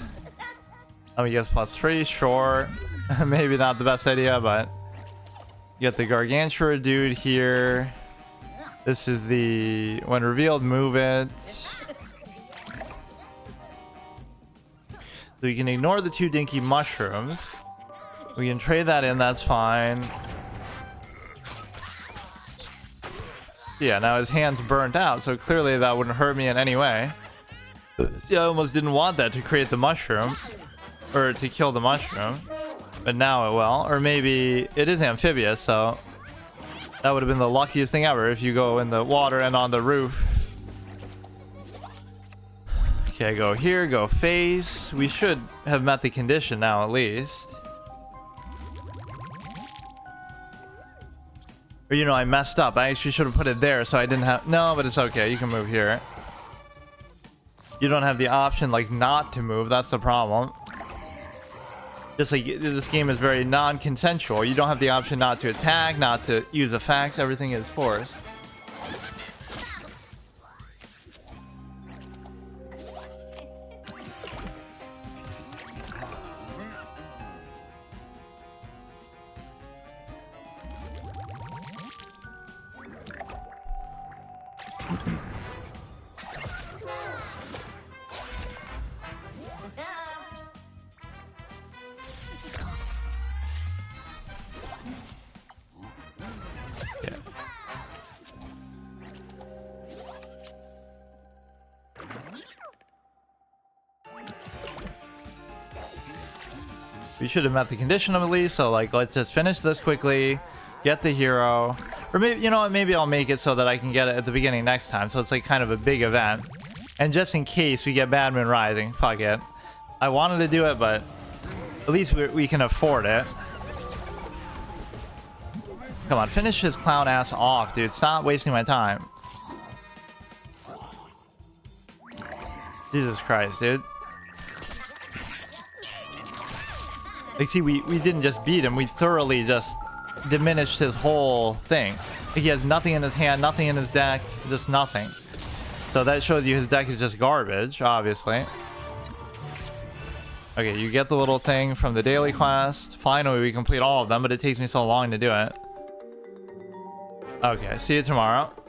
Let me guess, +3, sure. Maybe not the best idea, but... You got the Gargantua dude here. This is the when revealed, move it. So you can ignore the 2 dinky mushrooms. We can trade that in, that's fine. Yeah, now his hand's burnt out, so clearly that wouldn't hurt me in any way. Yeah, I almost didn't want that to create the mushroom. Or to kill the mushroom. But now it will. Or maybe it is amphibious, so that would have been the luckiest thing ever if you go in the water and on the roof. Okay, go here, go face. We should have met the condition now at least. Or, you know, I messed up. I actually should have put it there so I didn't have... No, but it's okay. You can move here. You don't have the option, like, not to move. That's the problem. Just like, this game is very non-consensual. You don't have the option not to attack, not to use effects. Everything is forced. We should have met the condition at least, so like let's just finish this quickly, get the hero, or maybe, you know what, maybe I'll make it so that I can get it at the beginning next time, so it's like kind of a big event. And just in case we get Bad Moon Rising, fuck it. I wanted to do it, but at least we can afford it. Come on, finish his clown ass off, dude. Stop wasting my time. Jesus Christ, dude. Like, see, we didn't just beat him, we thoroughly just diminished his whole thing. Like, he has nothing in his hand, nothing in his deck, just nothing. So that shows you his deck is just garbage, obviously. Okay, you get the little thing from the daily quest. Finally, we complete all of them, but it takes me so long to do it. Okay, see you tomorrow.